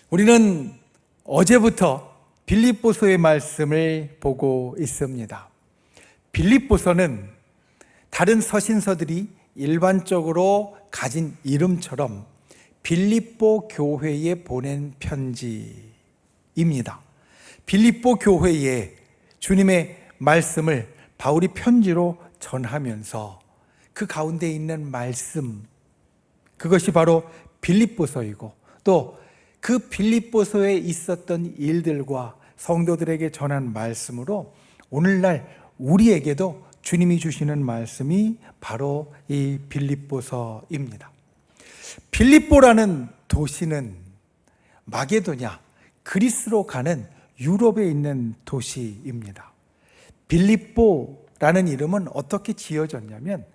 우리는 어제부터 빌립보서의 말씀을 보고 있습니다. 빌립보서는 다른 서신서들이 일반적으로 가진 이름처럼 빌립보 교회에 보낸 편지입니다. 빌립보 교회에 주님의 말씀을 바울이 편지로 전하면서 그 가운데 있는 말씀, 그것이 바로 빌립보서이고 또 그 빌립보서에 있었던 일들과 성도들에게 전한 말씀으로 오늘날 우리에게도 주님이 주시는 말씀이 바로 이 빌립보서입니다. 빌립보라는 도시는 마게도냐, 그리스로 가는 유럽에 있는 도시입니다. 빌립보라는 이름은 어떻게 지어졌냐면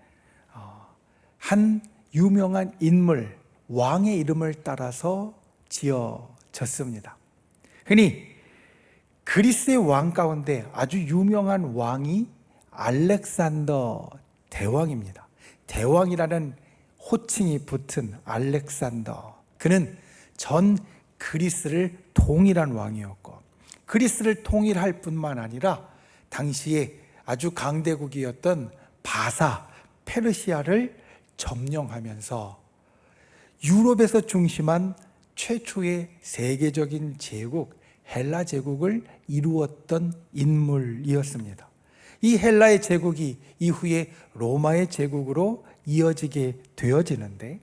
한 유명한 인물, 왕의 이름을 따라서 지어졌습니다. 흔히 그리스의 왕 가운데 아주 유명한 왕이 알렉산더 대왕입니다. 대왕이라는 호칭이 붙은 알렉산더, 그는 전 그리스를 통일한 왕이었고 그리스를 통일할 뿐만 아니라 당시에 아주 강대국이었던 바사, 페르시아를 점령하면서 유럽에서 중심한 최초의 세계적인 제국, 헬라 제국을 이루었던 인물이었습니다. 이 헬라의 제국이 이후에 로마의 제국으로 이어지게 되어지는데,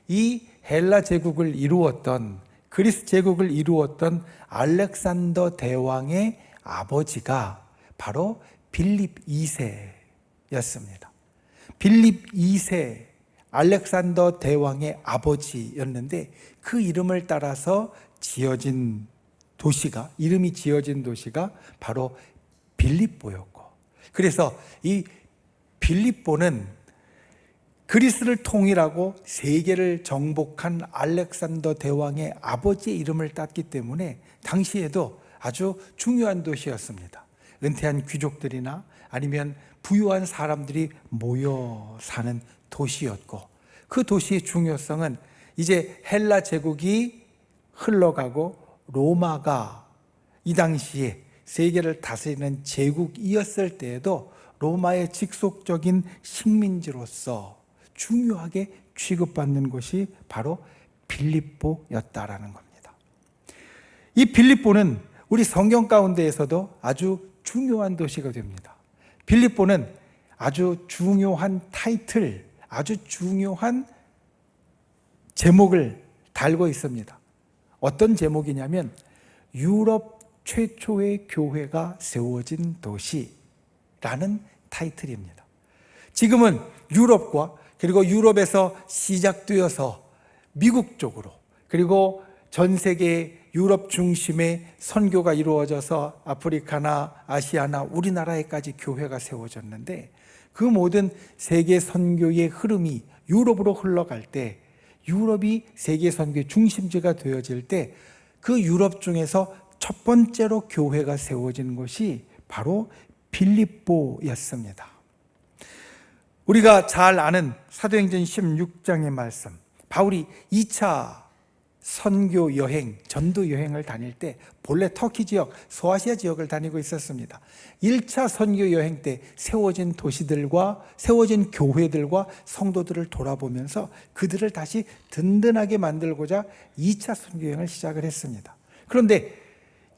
이 헬라 제국을 이루었던, 그리스 제국을 이루었던 알렉산더 대왕의 아버지가 바로 빌립 2세였습니다. 빌립 2세 알렉산더 대왕의 아버지였는데 그 이름을 따라서 이름이 지어진 도시가 바로 빌립보였고, 그래서 이 빌립보는 그리스를 통일하고 세계를 정복한 알렉산더 대왕의 아버지의 이름을 땄기 때문에 당시에도 아주 중요한 도시였습니다. 은퇴한 귀족들이나 아니면 부유한 사람들이 모여 사는 도시였고, 그 도시의 중요성은 이제 헬라 제국이 흘러가고 로마가 이 당시에 세계를 다스리는 제국이었을 때에도 로마의 직속적인 식민지로서 중요하게 취급받는 곳이 바로 빌립보였다라는 겁니다. 이 빌립보는 우리 성경 가운데에서도 아주 중요한 도시가 됩니다. 빌립보는 아주 중요한 타이틀, 아주 중요한 제목을 달고 있습니다. 어떤 제목이냐면 유럽 최초의 교회가 세워진 도시라는 타이틀입니다. 지금은 유럽과 그리고 유럽에서 시작되어서 미국 쪽으로, 그리고 전 세계 유럽 중심의 선교가 이루어져서 아프리카나 아시아나 우리나라에까지 교회가 세워졌는데, 그 모든 세계 선교의 흐름이 유럽으로 흘러갈 때, 유럽이 세계 선교의 중심지가 되어질 때, 그 유럽 중에서 첫 번째로 교회가 세워진 곳이 바로 빌립보였습니다. 우리가 잘 아는 사도행전 16장의 말씀, 바울이 2차 선교 여행, 전도 여행을 다닐 때 본래 터키 지역, 소아시아 지역을 다니고 있었습니다. 1차 선교 여행 때 세워진 도시들과 세워진 교회들과 성도들을 돌아보면서 그들을 다시 든든하게 만들고자 2차 선교 여행을 시작을 했습니다. 그런데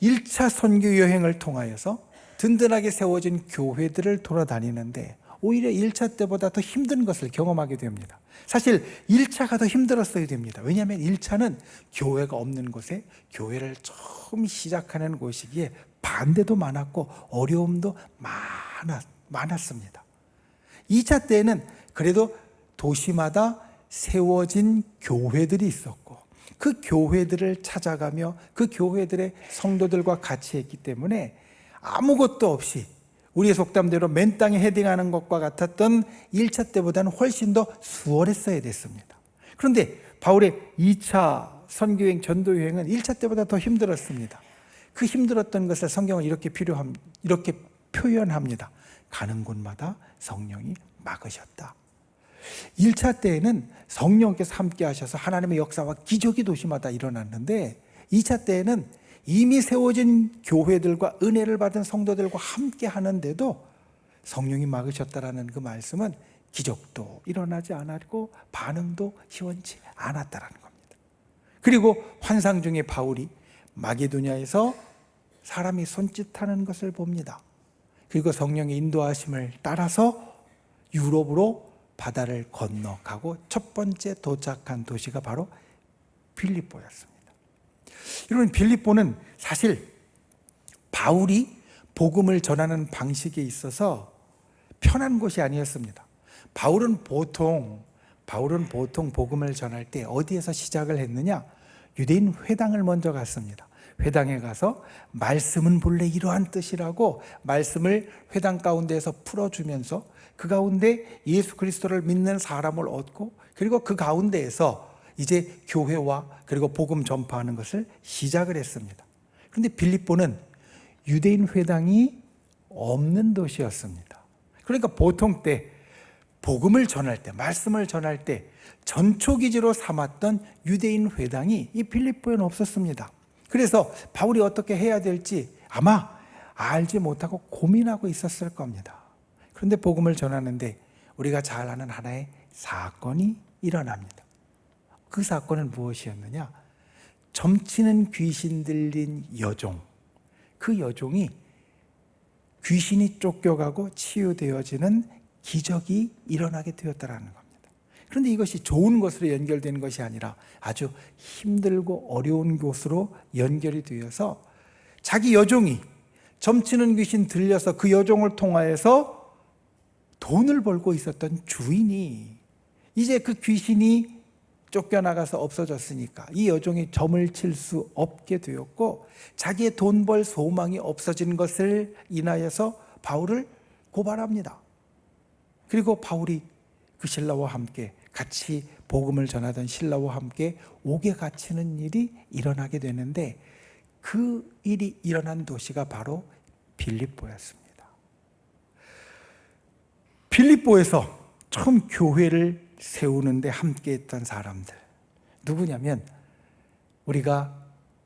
1차 선교 여행을 통하여서 든든하게 세워진 교회들을 돌아다니는데 오히려 1차 때보다 더 힘든 것을 경험하게 됩니다. 사실 1차가 더 힘들었어야 됩니다. 왜냐하면 1차는 교회가 없는 곳에 교회를 처음 시작하는 곳이기에 반대도 많았고 어려움도 많았습니다. 2차 때에는 그래도 도시마다 세워진 교회들이 있었고 그 교회들을 찾아가며 그 교회들의 성도들과 같이 했기 때문에 아무것도 없이 우리의 속담대로 맨 땅에 헤딩하는 것과 같았던 1차 때보다는 훨씬 더 수월했어야 됐습니다. 그런데 바울의 2차 선교여행, 전도여행은 1차 때보다 더 힘들었습니다. 그 힘들었던 것을 성경은 이렇게 표현합니다. 가는 곳마다 성령이 막으셨다. 1차 때에는 성령께서 함께 하셔서 하나님의 역사와 기적이 도시마다 일어났는데 2차 때에는 이미 세워진 교회들과 은혜를 받은 성도들과 함께 하는데도 성령이 막으셨다라는 그 말씀은 기적도 일어나지 않았고 반응도 시원치 않았다라는 겁니다. 그리고 환상 중에 바울이 마게도냐에서 사람이 손짓하는 것을 봅니다. 그리고 성령의 인도하심을 따라서 유럽으로 바다를 건너가고 첫 번째 도착한 도시가 바로 빌립보였습니다. 여러분, 빌립보는 사실 바울이 복음을 전하는 방식에 있어서 편한 곳이 아니었습니다. 바울은 보통 복음을 전할 때 어디에서 시작을 했느냐? 유대인 회당을 먼저 갔습니다. 회당에 가서 말씀은 본래 이러한 뜻이라고 말씀을 회당 가운데에서 풀어주면서 그 가운데 예수 그리스도를 믿는 사람을 얻고, 그리고 그 가운데에서 이제 교회와 그리고 복음 전파하는 것을 시작을 했습니다. 그런데 빌립보는 유대인 회당이 없는 도시였습니다. 그러니까 보통 때 복음을 전할 때, 말씀을 전할 때 전초기지로 삼았던 유대인 회당이 이 빌립보에는 없었습니다. 그래서 바울이 어떻게 해야 될지 아마 알지 못하고 고민하고 있었을 겁니다. 그런데 복음을 전하는데 우리가 잘 아는 하나의 사건이 일어납니다. 그 사건은 무엇이었느냐? 점치는 귀신 들린 여종, 그 여종이 귀신이 쫓겨가고 치유되어지는 기적이 일어나게 되었다는 겁니다. 그런데 이것이 좋은 것으로 연결되는 것이 아니라 아주 힘들고 어려운 곳으로 연결이 되어서 자기 여종이 점치는 귀신 들려서 그 여종을 통하여서 돈을 벌고 있었던 주인이 이제 그 귀신이 쫓겨나가서 없어졌으니까 이 여종이 점을 칠 수 없게 되었고, 자기의 돈 벌 소망이 없어진 것을 인하여서 바울을 고발합니다. 그리고 바울이 그 신라와 함께 같이 복음을 전하던 신라와 함께 옥에 갇히는 일이 일어나게 되는데, 그 일이 일어난 도시가 바로 빌립보였습니다. 빌립보에서 처음 교회를 세우는데 함께했던 사람들 누구냐면, 우리가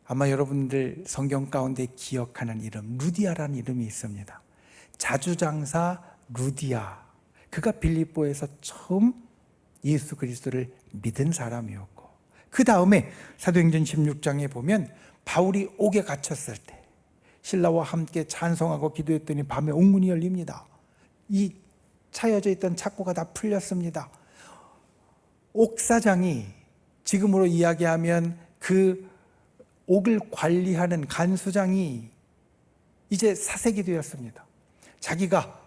아마 여러분들 성경 가운데 기억하는 이름 루디아라는 이름이 있습니다. 자주장사 루디아, 그가 빌립보에서 처음 예수 그리스도를 믿은 사람이었고, 그 다음에 사도행전 16장에 보면 바울이 옥에 갇혔을 때 신라와 함께 찬송하고 기도했더니 밤에 옥문이 열립니다. 이 차여져 있던 착고가 다 풀렸습니다. 옥사장이, 지금으로 이야기하면 그 옥을 관리하는 간수장이 이제 사색이 되었습니다. 자기가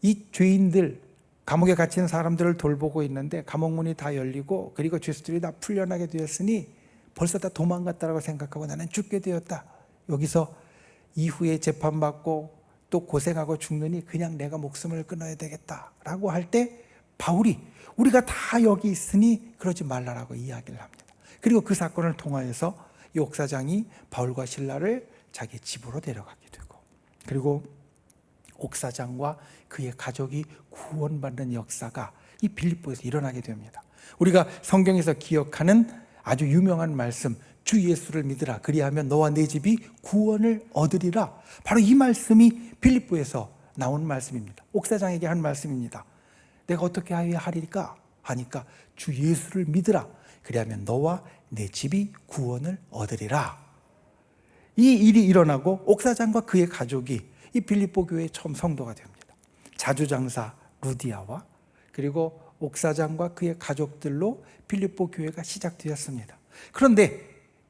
이 죄인들, 감옥에 갇힌 사람들을 돌보고 있는데 감옥 문이 다 열리고 그리고 죄수들이 다 풀려나게 되었으니 벌써 다 도망갔다라고 생각하고 나는 죽게 되었다. 여기서 이후에 재판받고 또 고생하고 죽느니 그냥 내가 목숨을 끊어야 되겠다라고 할 때 바울이 우리가 다 여기 있으니 그러지 말라라고 이야기를 합니다. 그리고 그 사건을 통하여서 이 옥사장이 바울과 신라를 자기 집으로 데려가게 되고, 그리고 옥사장과 그의 가족이 구원받는 역사가 이 빌립보에서 일어나게 됩니다. 우리가 성경에서 기억하는 아주 유명한 말씀, 주 예수를 믿으라 그리하면 너와 내 집이 구원을 얻으리라, 바로 이 말씀이 빌립보에서 나온 말씀입니다. 옥사장에게 한 말씀입니다. 내가 어떻게 하리까 하니까 주 예수를 믿으라 그리하면 너와 내 집이 구원을 얻으리라. 이 일이 일어나고 옥사장과 그의 가족이 이 빌립보 교회의 처음 성도가 됩니다. 자주장사 루디아와 그리고 옥사장과 그의 가족들로 빌립보 교회가 시작되었습니다. 그런데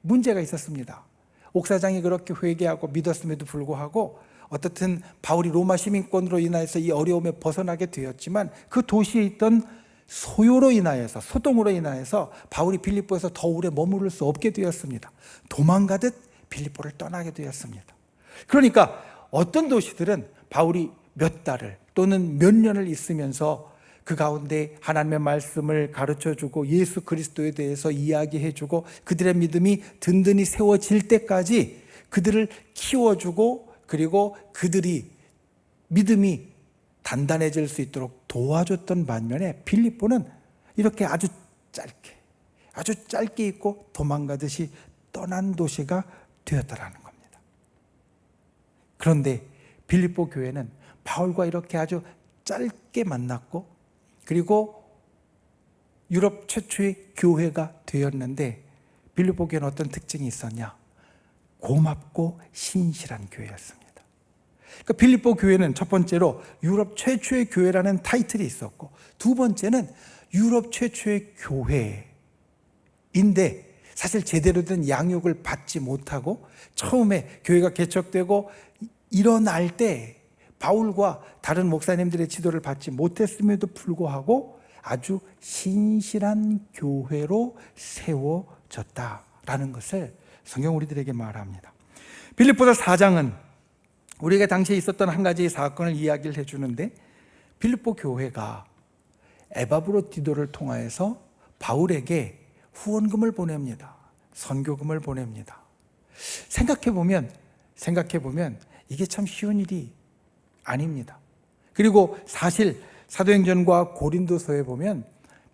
문제가 있었습니다. 옥사장이 그렇게 회개하고 믿었음에도 불구하고 어떻든 바울이 로마 시민권으로 인하여서 이 어려움에 벗어나게 되었지만 그 도시에 있던 소요로 인하여서, 소동으로 인하여서 바울이 빌립보에서 더 오래 머무를 수 없게 되었습니다. 도망가듯 빌립보를 떠나게 되었습니다. 그러니까 어떤 도시들은 바울이 몇 달을 또는 몇 년을 있으면서 그 가운데 하나님의 말씀을 가르쳐주고 예수 그리스도에 대해서 이야기해주고 그들의 믿음이 든든히 세워질 때까지 그들을 키워주고, 그리고 그들이 믿음이 단단해질 수 있도록 도와줬던 반면에 빌립보는 이렇게 아주 짧게 있고 도망가듯이 떠난 도시가 되었다라는 겁니다. 그런데 빌립보 교회는 바울과 이렇게 아주 짧게 만났고, 그리고 유럽 최초의 교회가 되었는데, 빌립보 교회는 어떤 특징이 있었냐? 고맙고 신실한 교회였습니다. 그러니까 빌립보 교회는 첫 번째로 유럽 최초의 교회라는 타이틀이 있었고, 두 번째는 유럽 최초의 교회인데 사실 제대로 된 양육을 받지 못하고 처음에 교회가 개척되고 일어날 때 바울과 다른 목사님들의 지도를 받지 못했음에도 불구하고 아주 신실한 교회로 세워졌다라는 것을 성경 우리들에게 말합니다. 빌립보서 4장은 우리에게 당시에 있었던 한 가지 사건을 이야기를 해주는데, 빌립보 교회가 에바브로디도를 통하여서 바울에게 후원금을 보냅니다. 선교금을 보냅니다. 생각해보면 이게 참 쉬운 일이 아닙니다. 그리고 사실 사도행전과 고린도서에 보면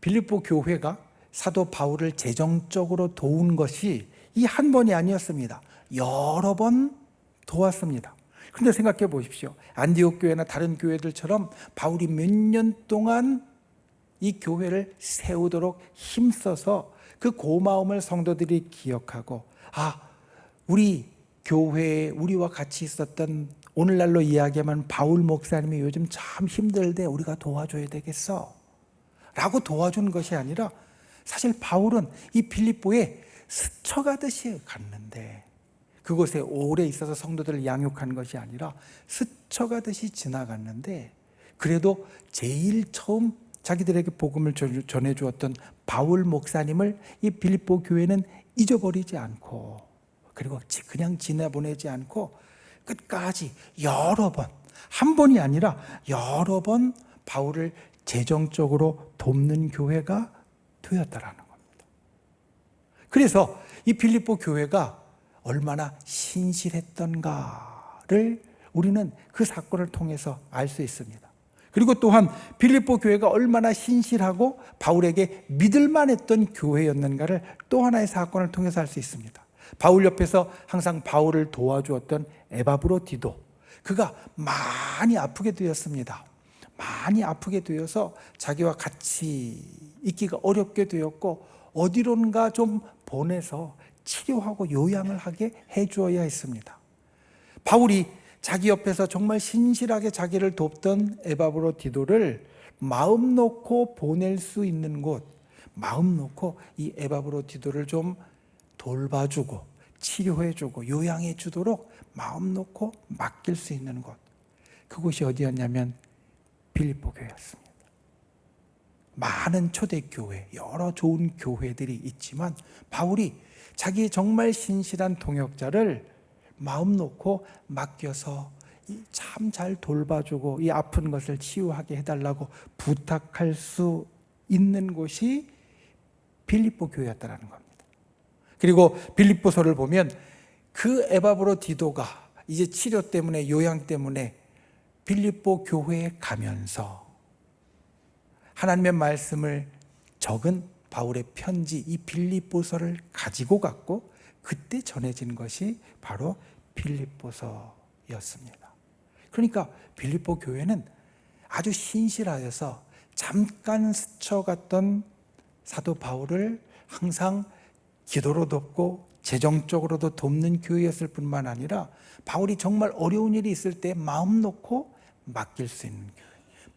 빌립보 교회가 사도 바울을 재정적으로 도운 것이 이 한 번이 아니었습니다. 여러 번 도왔습니다. 그런데 생각해 보십시오. 안디옥 교회나 다른 교회들처럼 바울이 몇 년 동안 이 교회를 세우도록 힘써서 그 고마움을 성도들이 기억하고, 우리 교회에 우리와 같이 있었던, 오늘날로 이야기하면 바울 목사님이 요즘 참 힘들대, 우리가 도와줘야 되겠어 라고 도와준 것이 아니라, 사실 바울은 이 빌립보에 스쳐가듯이 갔는데, 그곳에 오래 있어서 성도들을 양육한 것이 아니라 스쳐가듯이 지나갔는데, 그래도 제일 처음 자기들에게 복음을 전해주었던 바울 목사님을 이 빌립보 교회는 잊어버리지 않고, 그리고 그냥 지내보내지 않고 끝까지 여러 번, 한 번이 아니라 여러 번 바울을 재정적으로 돕는 교회가 되었다라는 겁니다. 그래서 이 빌립보 교회가 얼마나 신실했던가를 우리는 그 사건을 통해서 알 수 있습니다. 그리고 또한 빌립보 교회가 얼마나 신실하고 바울에게 믿을만했던 교회였는가를 또 하나의 사건을 통해서 알 수 있습니다. 바울 옆에서 항상 바울을 도와주었던 에바브로디도, 그가 많이 아프게 되었습니다. 많이 아프게 되어서 자기와 같이 있기가 어렵게 되었고, 어디론가 좀 보내서 치료하고 요양을 하게 해주어야 했습니다. 바울이 자기 옆에서 정말 신실하게 자기를 돕던 에바브로디도를 마음 놓고 보낼 수 있는 곳, 마음 놓고 이 에바브로디도를 좀 돌봐주고 치료해주고 요양해주도록 마음 놓고 맡길 수 있는 곳, 그곳이 어디였냐면 빌립보 교회였습니다. 많은 초대교회, 여러 좋은 교회들이 있지만 바울이 자기의 정말 신실한 동역자를 마음 놓고 맡겨서 참 잘 돌봐주고 이 아픈 것을 치유하게 해달라고 부탁할 수 있는 곳이 빌립보 교회였다는 겁니다. 그리고 빌립보서를 보면 그 에바브로디도가 이제 치료 때문에, 요양 때문에 빌립보 교회에 가면서 하나님의 말씀을 적은 바울의 편지, 이 빌립보서를 가지고 갔고, 그때 전해진 것이 바로 빌립보서였습니다. 그러니까 빌립보 교회는 아주 신실하여서 잠깐 스쳐갔던 사도 바울을 항상 기도로 돕고 재정적으로도 돕는 교회였을 뿐만 아니라, 바울이 정말 어려운 일이 있을 때 마음 놓고 맡길 수 있는 교회,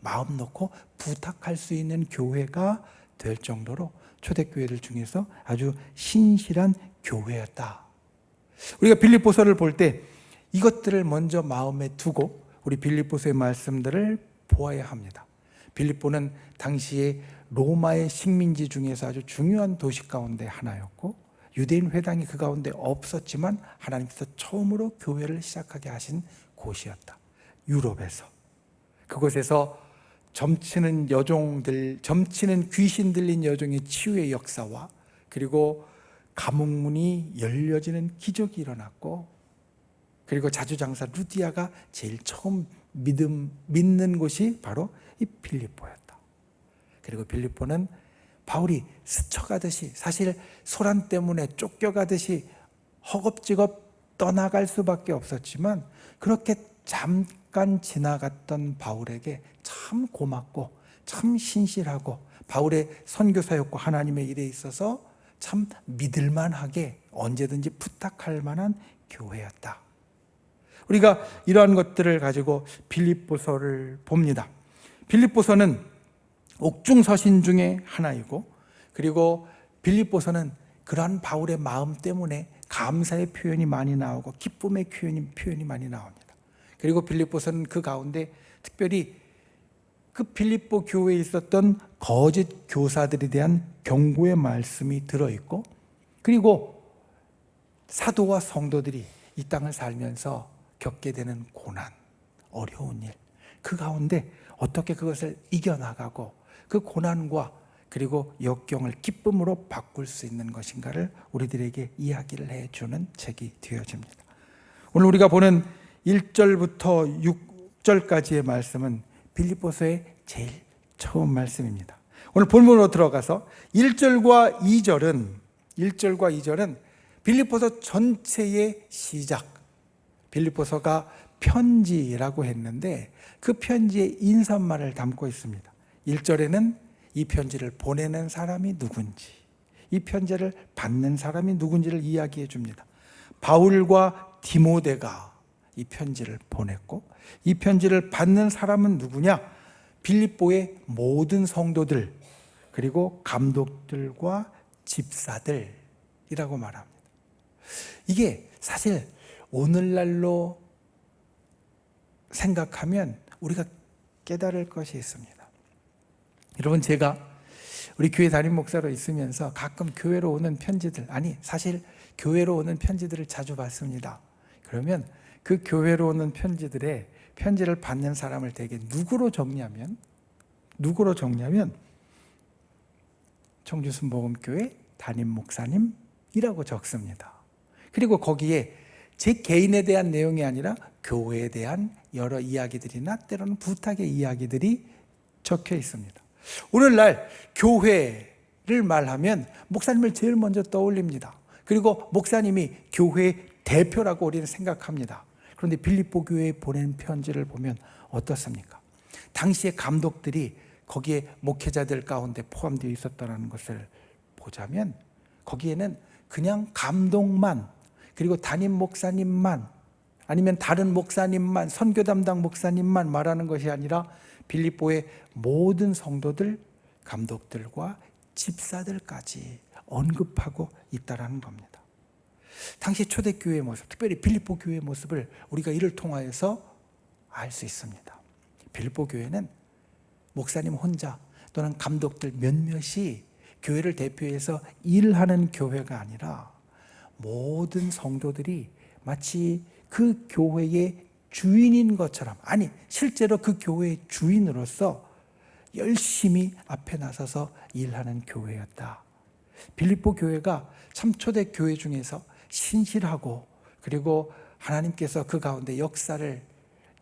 마음 놓고 부탁할 수 있는 교회가 될 정도로 초대교회들 중에서 아주 신실한 교회였다. 우리가 빌립보서를 볼 때 이것들을 먼저 마음에 두고 우리 빌립보서의 말씀들을 보아야 합니다. 빌립보는 당시에 로마의 식민지 중에서 아주 중요한 도시 가운데 하나였고, 유대인 회당이 그 가운데 없었지만 하나님께서 처음으로 교회를 시작하게 하신 곳이었다. 유럽에서, 그곳에서 점치는 여종들, 점치는 귀신 들린 여종의 치유의 역사와, 그리고 감옥문이 열려지는 기적이 일어났고, 그리고 자주장사 루디아가 제일 처음 믿는 곳이 바로 이 빌립보였다. 그리고 빌립보는 바울이 스쳐가듯이, 사실 소란 때문에 쫓겨가듯이 허겁지겁 떠나갈 수밖에 없었지만 그렇게 잠깐 지나갔던 바울에게 참 고맙고 참 신실하고 바울의 선교 사역과 하나님의 일에 있어서 참 믿을만하게 언제든지 부탁할 만한 교회였다. 우리가 이러한 것들을 가지고 빌립보서를 봅니다. 빌립보서는 옥중서신 중에 하나이고, 그리고 빌립보서는 그러한 바울의 마음 때문에 감사의 표현이 많이 나오고 기쁨의 표현이 많이 나옵니다. 그리고 빌립보서는 그 가운데 특별히 그 빌립보 교회에 있었던 거짓 교사들에 대한 경고의 말씀이 들어있고, 그리고 사도와 성도들이 이 땅을 살면서 겪게 되는 고난, 어려운 일, 그 가운데 어떻게 그것을 이겨나가고 그 고난과 그리고 역경을 기쁨으로 바꿀 수 있는 것인가를 우리들에게 이야기를 해주는 책이 되어집니다. 오늘 우리가 보는 1절부터 6절까지의 말씀은 빌립보서의 제일 처음 말씀입니다. 오늘 본문으로 들어가서 1절과 2절은 빌립보서 전체의 시작, 빌립보서가 편지라고 했는데 그 편지의 인사말을 담고 있습니다. 1절에는 이 편지를 보내는 사람이 누군지, 이 편지를 받는 사람이 누군지를 이야기해 줍니다. 바울과 디모데가 이 편지를 보냈고, 이 편지를 받는 사람은 누구냐? 빌립보의 모든 성도들, 그리고 감독들과 집사들이라고 말합니다. 이게 사실 오늘날로 생각하면 우리가 깨달을 것이 있습니다. 여러분, 제가 우리 교회 담임 목사로 있으면서 가끔 교회로 오는 편지들, 사실 교회로 오는 편지들을 자주 받습니다. 그러면 그 교회로 오는 편지를 받는 사람을 대개 누구로 적냐면 청주순복음교회 담임 목사님이라고 적습니다. 그리고 거기에 제 개인에 대한 내용이 아니라 교회에 대한 여러 이야기들이나 때로는 부탁의 이야기들이 적혀 있습니다. 오늘날 교회를 말하면 목사님을 제일 먼저 떠올립니다. 그리고 목사님이 교회의 대표라고 우리는 생각합니다. 그런데 빌립보 교회에 보낸 편지를 보면 어떻습니까? 당시의 감독들이 거기에 목회자들 가운데 포함되어 있었다는 것을 보자면 거기에는 그냥 감독만, 그리고 담임 목사님만, 아니면 다른 목사님만, 선교 담당 목사님만 말하는 것이 아니라 빌립보의 모든 성도들, 감독들과 집사들까지 언급하고 있다는 겁니다. 당시 초대교회의 모습, 특별히 빌립보 교회의 모습을 우리가 이를 통하여서 알 수 있습니다. 빌립보 교회는 목사님 혼자 또는 감독들 몇몇이 교회를 대표해서 일하는 교회가 아니라 모든 성도들이 마치 그 교회의 주인인 것처럼, 실제로 그 교회의 주인으로서 열심히 앞에 나서서 일하는 교회였다. 빌립보 교회가 참 초대 교회 중에서 신실하고, 그리고 하나님께서 그 가운데 역사를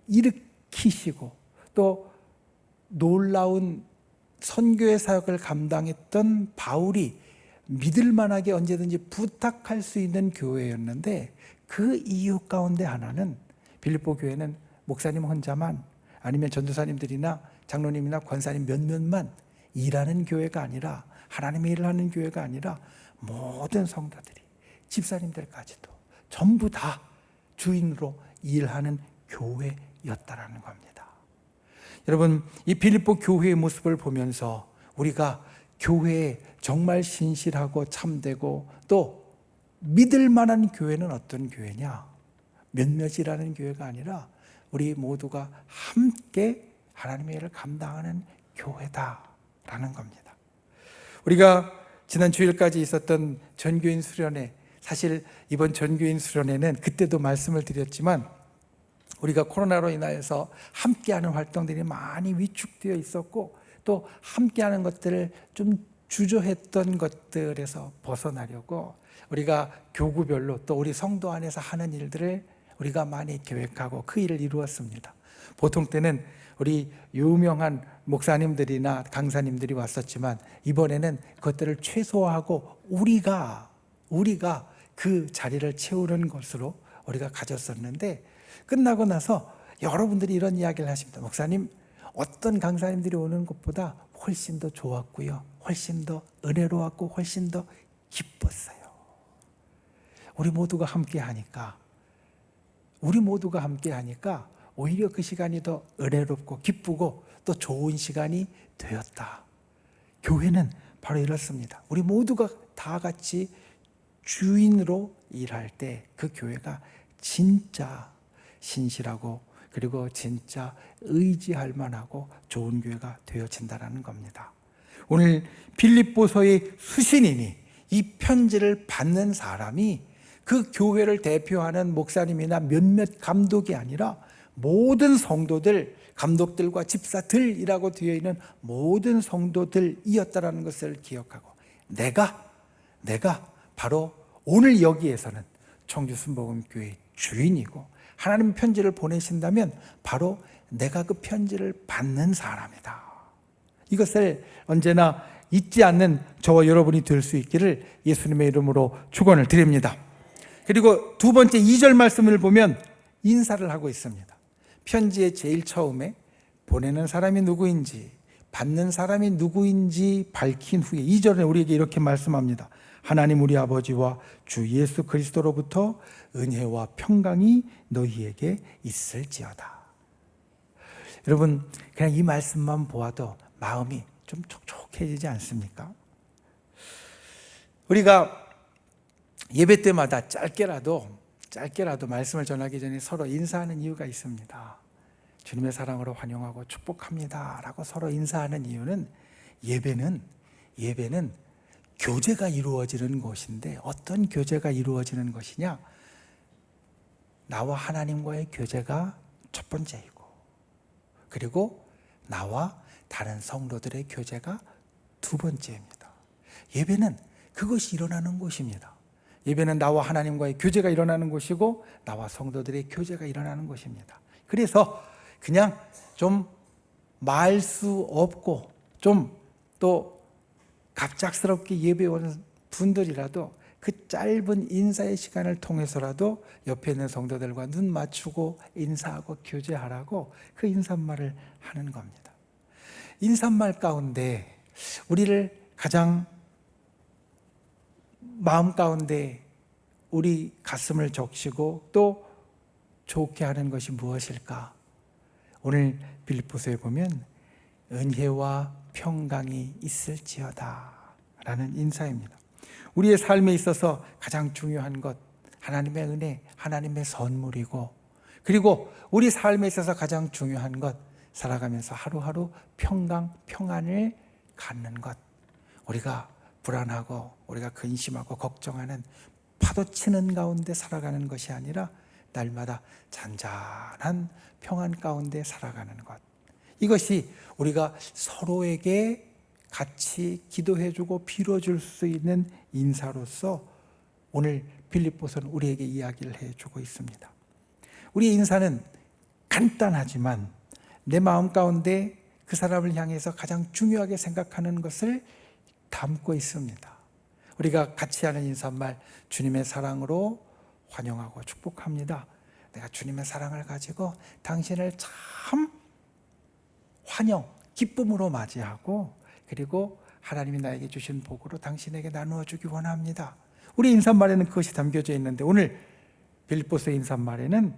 일으키시고 또 놀라운 선교의 사역을 감당했던 바울이 믿을 만하게 언제든지 부탁할 수 있는 교회였는데, 그 이유 가운데 하나는 빌립보 교회는 목사님 혼자만, 아니면 전도사님들이나 장로님이나 권사님 몇몇만 일하는 교회가 아니라, 하나님의 일을 하는 교회가 아니라 모든 성도들이, 집사님들까지도 전부 다 주인으로 일하는 교회였다라는 겁니다. 여러분, 이 빌립보 교회의 모습을 보면서 우리가 교회에 정말 신실하고 참되고 또 믿을 만한 교회는 어떤 교회냐? 몇몇이라는 교회가 아니라 우리 모두가 함께 하나님의 일을 감당하는 교회다라는 겁니다. 우리가 지난 주일까지 있었던 전교인 수련회, 사실 이번 전교인 수련회는 그때도 말씀을 드렸지만 우리가 코로나로 인하여서 함께하는 활동들이 많이 위축되어 있었고, 또 함께하는 것들을 좀 주저했던 것들에서 벗어나려고 우리가 교구별로 또 우리 성도 안에서 하는 일들을 우리가 많이 계획하고 그 일을 이루었습니다. 보통 때는 우리 유명한 목사님들이나 강사님들이 왔었지만 이번에는 그것들을 최소화하고 우리가 그 자리를 채우는 것으로 우리가 가졌었는데, 끝나고 나서 여러분들이 이런 이야기를 하십니다. 목사님, 어떤 강사님들이 오는 것보다 훨씬 더 좋았고요, 훨씬 더 은혜로웠고 훨씬 더 기뻤어요. 우리 모두가 함께 하니까 오히려 그 시간이 더 은혜롭고 기쁘고 또 좋은 시간이 되었다. 교회는 바로 이렇습니다. 우리 모두가 다 같이 주인으로 일할 때 그 교회가 진짜 신실하고 그리고 진짜 의지할 만하고 좋은 교회가 되어진다는 겁니다. 오늘 빌립보서의 수신인이 이 편지를 받는 사람이 그 교회를 대표하는 목사님이나 몇몇 감독이 아니라 모든 성도들, 감독들과 집사들이라고 되어 있는 모든 성도들이었다는 것을 기억하고, 내가 바로 오늘 여기에서는 청주순복음교회 주인이고, 하나님 편지를 보내신다면 바로 내가 그 편지를 받는 사람이다. 이것을 언제나 잊지 않는 저와 여러분이 될 수 있기를 예수님의 이름으로 축원을 드립니다. 그리고 두 번째 2절 말씀을 보면 인사를 하고 있습니다. 편지의 제일 처음에 보내는 사람이 누구인지, 받는 사람이 누구인지 밝힌 후에 2절에 우리에게 이렇게 말씀합니다. 하나님 우리 아버지와 주 예수 그리스도로부터 은혜와 평강이 너희에게 있을지어다. 여러분, 그냥 이 말씀만 보아도 마음이 좀 촉촉해지지 않습니까? 우리가 예배 때마다 짧게라도 말씀을 전하기 전에 서로 인사하는 이유가 있습니다. 주님의 사랑으로 환영하고 축복합니다 라고 서로 인사하는 이유는, 예배는 교제가 이루어지는 곳인데, 어떤 교제가 이루어지는 것이냐? 나와 하나님과의 교제가 첫 번째이고, 그리고 나와 다른 성도들의 교제가 두 번째입니다. 예배는 그것이 일어나는 곳입니다. 예배는 나와 하나님과의 교제가 일어나는 곳이고, 나와 성도들의 교제가 일어나는 곳입니다. 그래서 그냥 좀 말 수 없고 좀 또 갑작스럽게 예배 오는 분들이라도 그 짧은 인사의 시간을 통해서라도 옆에 있는 성도들과 눈 맞추고 인사하고 교제하라고 그 인사말을 하는 겁니다. 인사말 가운데 우리를 가장 마음 가운데 우리 가슴을 적시고 또 좋게 하는 것이 무엇일까? 오늘 빌립보서에 보면 은혜와 평강이 있을지어다 라는 인사입니다. 우리의 삶에 있어서 가장 중요한 것, 하나님의 은혜, 하나님의 선물이고, 그리고 우리 삶에 있어서 가장 중요한 것, 살아가면서 하루하루 평강, 평안을 갖는 것. 우리가 불안하고 우리가 근심하고 걱정하는 파도치는 가운데 살아가는 것이 아니라 날마다 잔잔한 평안 가운데 살아가는 것. 이것이 우리가 서로에게 같이 기도해주고 빌어줄 수 있는 인사로서 오늘 빌립보서는 우리에게 이야기를 해주고 있습니다. 우리의 인사는 간단하지만 내 마음 가운데 그 사람을 향해서 가장 중요하게 생각하는 것을 담고 있습니다. 우리가 같이 하는 인사말, 주님의 사랑으로 환영하고 축복합니다. 내가 주님의 사랑을 가지고 당신을 참 환영, 기쁨으로 맞이하고, 그리고 하나님이 나에게 주신 복으로 당신에게 나누어 주기 원합니다. 우리 인사말에는 그것이 담겨져 있는데, 오늘 빌립보서 인사말에는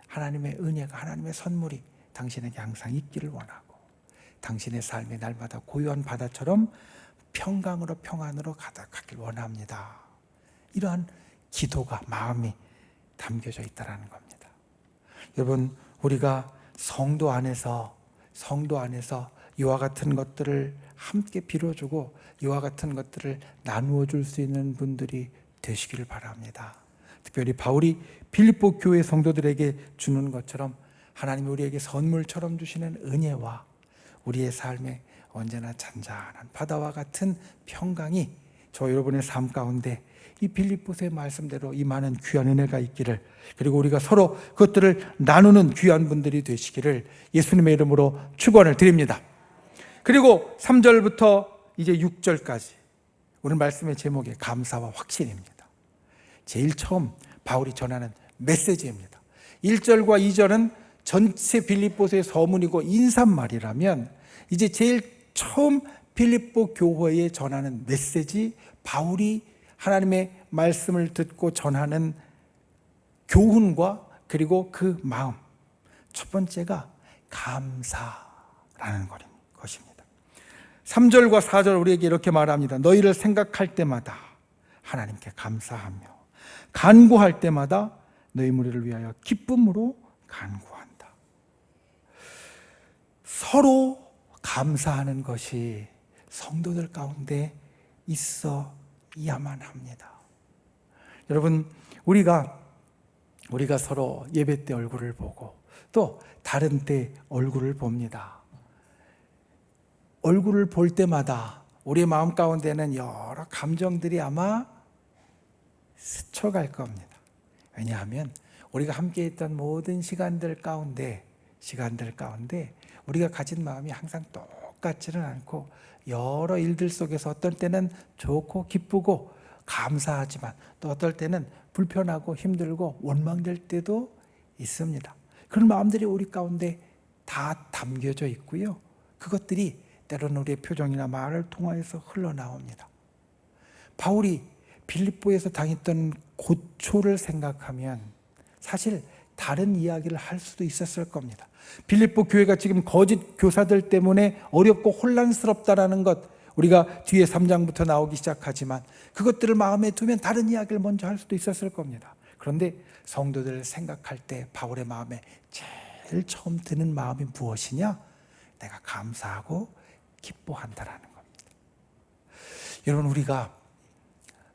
하나님의 은혜가, 하나님의 선물이 당신에게 항상 있기를 원하고, 당신의 삶이 날마다 고요한 바다처럼 평강으로 평안으로 가득하길 원합니다. 이러한 기도가, 마음이 담겨져 있다는 겁니다. 여러분, 우리가 성도 안에서 이와 같은 것들을 함께 빌어주고 이와 같은 것들을 나누어 줄 수 있는 분들이 되시기를 바랍니다. 특별히 바울이 빌립보 교회 성도들에게 주는 것처럼 하나님이 우리에게 선물처럼 주시는 은혜와 우리의 삶에 언제나 잔잔한 바다와 같은 평강이 저 여러분의 삶 가운데 이 빌립보서의 말씀대로 이 많은 귀한 은혜가 있기를, 그리고 우리가 서로 그것들을 나누는 귀한 분들이 되시기를 예수님의 이름으로 축원을 드립니다. 그리고 3절부터 이제 6절까지 오늘 말씀의 제목이 감사와 확신입니다. 제일 처음 바울이 전하는 메시지입니다. 1절과 2절은 전체 빌립보서의 서문이고 인사말이라면 이제 제일 처음 빌립보 교회에 전하는 메시지, 바울이 하나님의 말씀을 듣고 전하는 교훈과 그리고 그 마음, 첫 번째가 감사라는 것입니다. 3절과 4절 우리에게 이렇게 말합니다. 너희를 생각할 때마다 하나님께 감사하며 간구할 때마다 너희 무리를 위하여 기쁨으로 간구한다. 서로 감사하는 것이 성도들 가운데 있어야만 합니다. 여러분, 우리가 서로 예배 때 얼굴을 보고 또 다른 때 얼굴을 봅니다. 얼굴을 볼 때마다 우리의 마음 가운데는 여러 감정들이 아마 스쳐갈 겁니다. 왜냐하면 우리가 함께 있던 모든 시간들 가운데 우리가 가진 마음이 항상 똑같지는 않고 여러 일들 속에서 어떨 때는 좋고 기쁘고 감사하지만 또 어떨 때는 불편하고 힘들고 원망될 때도 있습니다. 그런 마음들이 우리 가운데 다 담겨져 있고요. 그것들이 때로는 우리의 표정이나 말을 통하여서 흘러나옵니다. 바울이 빌립보에서 당했던 고초를 생각하면 사실 다른 이야기를 할 수도 있었을 겁니다. 빌립보 교회가 지금 거짓 교사들 때문에 어렵고 혼란스럽다라는 것, 우리가 뒤에 3장부터 나오기 시작하지만 그것들을 마음에 두면 다른 이야기를 먼저 할 수도 있었을 겁니다. 그런데 성도들을 생각할 때 바울의 마음에 제일 처음 드는 마음이 무엇이냐? 내가 감사하고 기뻐한다라는 겁니다. 여러분, 우리가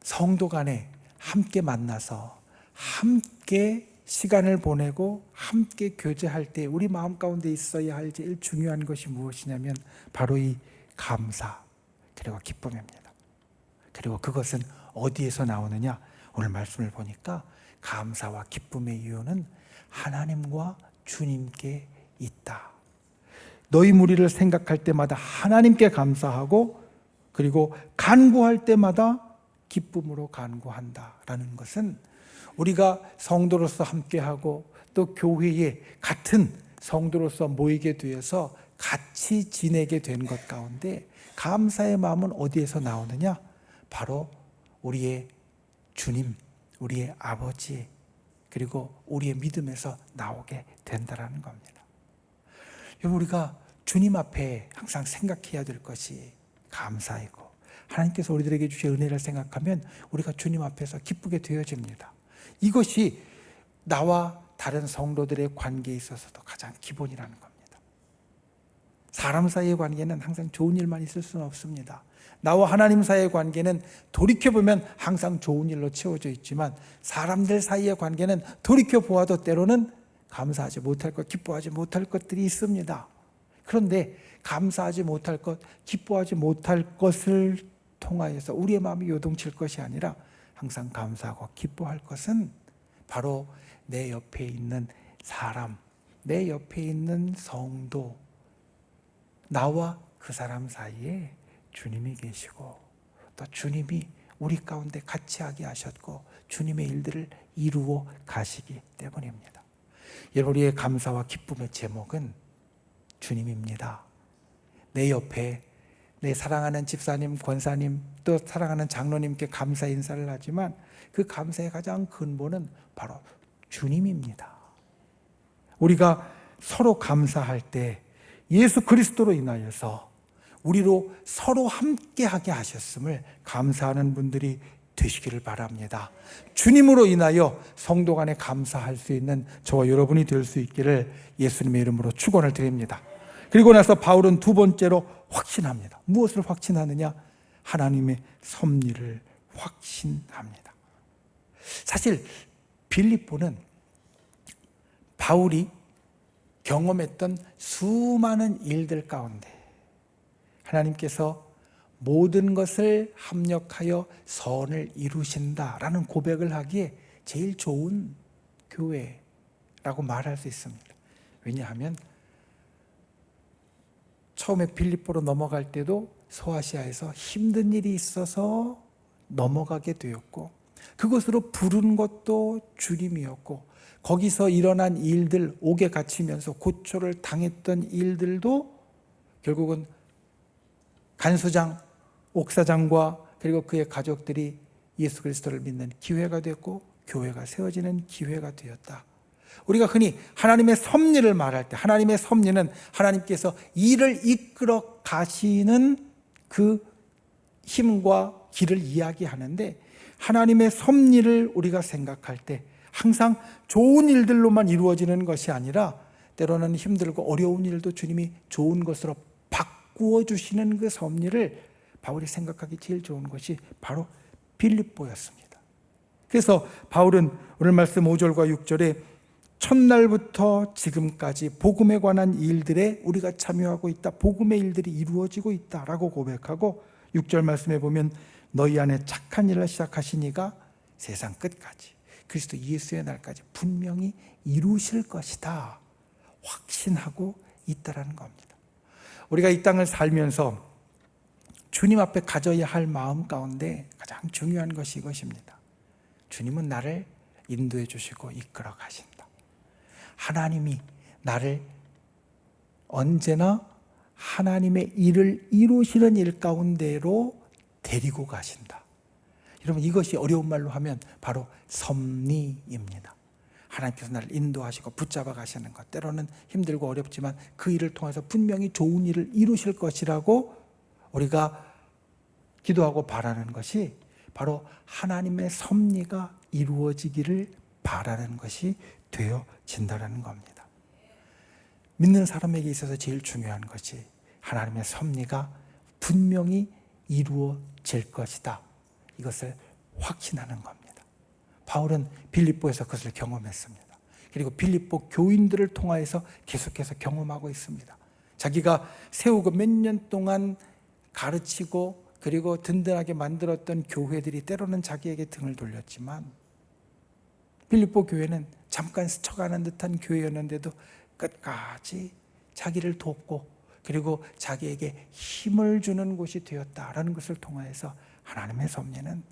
성도 간에 함께 만나서 함께 시간을 보내고 함께 교제할 때 우리 마음 가운데 있어야 할 제일 중요한 것이 무엇이냐면 바로 이 감사 그리고 기쁨입니다. 그리고 그것은 어디에서 나오느냐? 오늘 말씀을 보니까 감사와 기쁨의 이유는 하나님과 주님께 있다. 너희 무리를 생각할 때마다 하나님께 감사하고 그리고 간구할 때마다 기쁨으로 간구한다라는 것은 우리가 성도로서 함께하고 또 교회에 같은 성도로서 모이게 되어서 같이 지내게 된 것 가운데 감사의 마음은 어디에서 나오느냐? 바로 우리의 주님, 우리의 아버지 그리고 우리의 믿음에서 나오게 된다라는 겁니다. 여러분, 우리가 주님 앞에 항상 생각해야 될 것이 감사이고 하나님께서 우리들에게 주신 은혜를 생각하면 우리가 주님 앞에서 기쁘게 되어집니다. 이것이 나와 다른 성도들의 관계에 있어서도 가장 기본이라는 겁니다. 사람 사이의 관계는 항상 좋은 일만 있을 수는 없습니다. 나와 하나님 사이의 관계는 돌이켜보면 항상 좋은 일로 채워져 있지만 사람들 사이의 관계는 돌이켜보아도 때로는 감사하지 못할 것, 기뻐하지 못할 것들이 있습니다. 그런데 감사하지 못할 것, 기뻐하지 못할 것을 통하여서 우리의 마음이 요동칠 것이 아니라 항상 감사하고 기뻐할 것은 바로 내 옆에 있는 사람, 내 옆에 있는 성도, 나와 그 사람 사이에 주님이 계시고 또 주님이 우리 가운데 같이 하게 하셨고 주님의 일들을 이루어 가시기 때문입니다. 여러분, 우리의 감사와 기쁨의 제목은 주님입니다. 내 옆에 내 사랑하는 집사님, 권사님, 또 사랑하는 장로님께 감사 인사를 하지만 그 감사의 가장 근본은 바로 주님입니다. 우리가 서로 감사할 때 예수 그리스도로 인하여서 우리로 서로 함께하게 하셨음을 감사하는 분들이 되시기를 바랍니다. 주님으로 인하여 성도 간에 감사할 수 있는 저와 여러분이 될 수 있기를 예수님의 이름으로 축원을 드립니다. 그리고 나서 바울은 두 번째로 확신합니다. 무엇을 확신하느냐? 하나님의 섭리를 확신합니다. 사실 빌립보는 바울이 경험했던 수많은 일들 가운데 하나님께서 모든 것을 합력하여 선을 이루신다라는 고백을 하기에 제일 좋은 교회라고 말할 수 있습니다. 왜냐하면 처음에 빌립보로 넘어갈 때도 소아시아에서 힘든 일이 있어서 넘어가게 되었고 그것으로 부른 것도 주님이었고, 거기서 일어난 일들, 옥에 갇히면서 고초를 당했던 일들도 결국은 간수장, 옥사장과 그리고 그의 가족들이 예수 그리스도를 믿는 기회가 됐고 교회가 세워지는 기회가 되었다. 우리가 흔히 하나님의 섭리를 말할 때, 하나님의 섭리는 하나님께서 일을 이끌어 가시는 그 힘과 길을 이야기하는데, 하나님의 섭리를 우리가 생각할 때 항상 좋은 일들로만 이루어지는 것이 아니라 때로는 힘들고 어려운 일도 주님이 좋은 것으로 바꾸어 주시는 그 섭리를 바울이 생각하기 제일 좋은 것이 바로 빌립보였습니다. 그래서 바울은 오늘 말씀 5절과 6절에 첫날부터 지금까지 복음에 관한 일들에 우리가 참여하고 있다, 복음의 일들이 이루어지고 있다라고 고백하고, 6절 말씀에 보면 너희 안에 착한 일을 시작하신 이가 세상 끝까지 그리스도 예수의 날까지 분명히 이루실 것이다 확신하고 있다라는 겁니다. 우리가 이 땅을 살면서 주님 앞에 가져야 할 마음 가운데 가장 중요한 것이 이것입니다. 주님은 나를 인도해 주시고 이끌어 가신다. 하나님이 나를 언제나 하나님의 일을 이루시는 일 가운데로 데리고 가신다. 여러분, 이것이 어려운 말로 하면 바로 섭리입니다. 하나님께서 나를 인도하시고 붙잡아 가시는 것, 때로는 힘들고 어렵지만 그 일을 통해서 분명히 좋은 일을 이루실 것이라고 우리가 기도하고 바라는 것이 바로 하나님의 섭리가 이루어지기를 바라는 것이 되어진다는 겁니다. 믿는 사람에게 있어서 제일 중요한 것이 하나님의 섭리가 분명히 이루어질 것이다, 이것을 확신하는 겁니다. 바울은 빌립보에서 그것을 경험했습니다. 그리고 빌립보 교인들을 통하여서 계속해서 경험하고 있습니다. 자기가 세우고 몇 년 동안 가르치고 그리고 든든하게 만들었던 교회들이 때로는 자기에게 등을 돌렸지만, 빌립보 교회는 잠깐 스쳐가는 듯한 교회였는데도 끝까지 자기를 돕고 그리고 자기에게 힘을 주는 곳이 되었다라는 것을 통하여서 하나님의 섭리는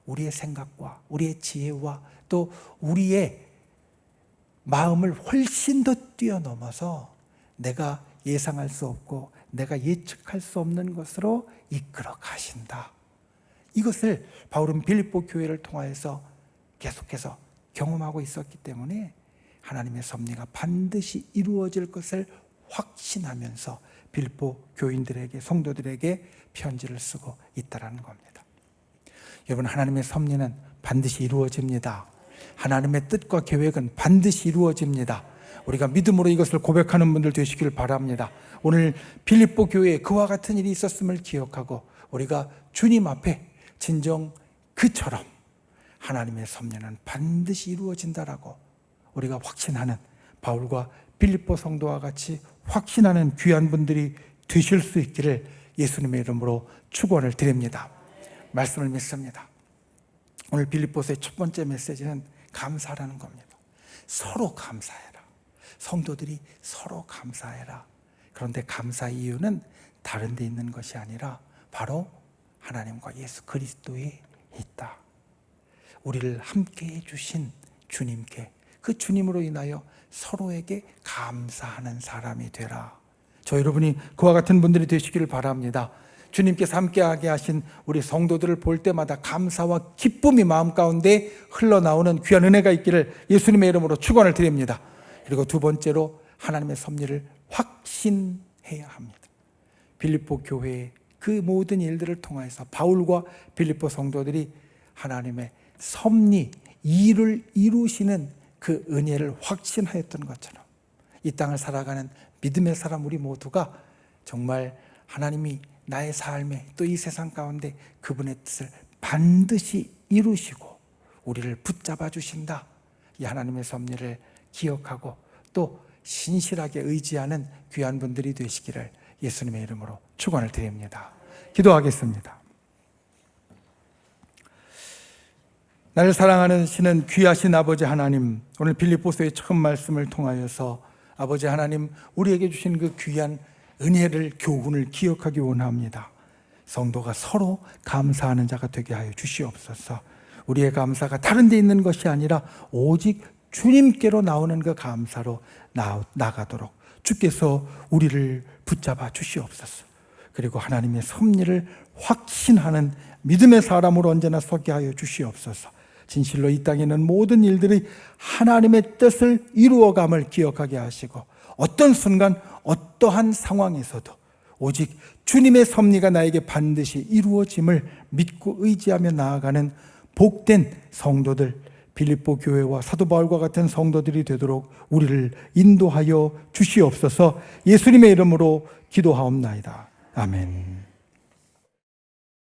우리의 생각과 우리의 지혜와 또 우리의 마음을 훨씬 더 뛰어넘어서 내가 예상할 수 없고 내가 예측할 수 없는 것으로 이끌어 가신다. 이것을 바울은 빌립보 교회를 통하여서 계속해서 경험하고 있었기 때문에 하나님의 섭리가 반드시 이루어질 것을 확신하면서 빌립보 교인들에게, 성도들에게 편지를 쓰고 있다는 겁니다. 여러분, 하나님의 섭리는 반드시 이루어집니다. 하나님의 뜻과 계획은 반드시 이루어집니다. 우리가 믿음으로 이것을 고백하는 분들 되시길 바랍니다. 오늘 빌립보 교회에 그와 같은 일이 있었음을 기억하고 우리가 주님 앞에 진정 그처럼 하나님의 섭리는 반드시 이루어진다라고 우리가 확신하는, 바울과 빌립보 성도와 같이 확신하는 귀한 분들이 되실 수 있기를 예수님의 이름으로 축원을 드립니다. 말씀을 믿습니다. 오늘 빌립보서의 첫 번째 메시지는 감사라는 겁니다. 서로 감사해라. 성도들이 서로 감사해라. 그런데 감사의 이유는 다른 데 있는 것이 아니라 바로 하나님과 예수 그리스도에 있다. 우리를 함께해 주신 주님께, 그 주님으로 인하여 서로에게 감사하는 사람이 되라. 저 여러분이 그와 같은 분들이 되시기를 바랍니다. 주님께서 함께하게 하신 우리 성도들을 볼 때마다 감사와 기쁨이 마음 가운데 흘러나오는 귀한 은혜가 있기를 예수님의 이름으로 축원을 드립니다. 그리고 두 번째로 하나님의 섭리를 확신해야 합니다. 빌립보 교회의 그 모든 일들을 통해서 바울과 빌립보 성도들이 하나님의 섭리, 일을 이루시는 그 은혜를 확신하였던 것처럼 이 땅을 살아가는 믿음의 사람 우리 모두가 정말 하나님이 나의 삶에 또 이 세상 가운데 그분의 뜻을 반드시 이루시고 우리를 붙잡아 주신다, 이 하나님의 섭리를 기억하고 또 신실하게 의지하는 귀한 분들이 되시기를 예수님의 이름으로 축원을 드립니다. 기도하겠습니다. 나를 사랑하는 신은 귀하신 아버지 하나님, 오늘 빌립보서의 처음 말씀을 통하여서 아버지 하나님 우리에게 주신 그 귀한 은혜를, 교훈을 기억하기 원합니다. 성도가 서로 감사하는 자가 되게 하여 주시옵소서. 우리의 감사가 다른 데 있는 것이 아니라 오직 주님께로 나오는 그 감사로 나가도록 주께서 우리를 붙잡아 주시옵소서. 그리고 하나님의 섭리를 확신하는 믿음의 사람으로 언제나 서게 하여 주시옵소서. 진실로 이 땅에 있는 모든 일들이 하나님의 뜻을 이루어감을 기억하게 하시고 어떤 순간 어떠한 상황에서도 오직 주님의 섭리가 나에게 반드시 이루어짐을 믿고 의지하며 나아가는 복된 성도들, 빌립보 교회와 사도 바울과 같은 성도들이 되도록 우리를 인도하여 주시옵소서. 예수님의 이름으로 기도하옵나이다. 아멘.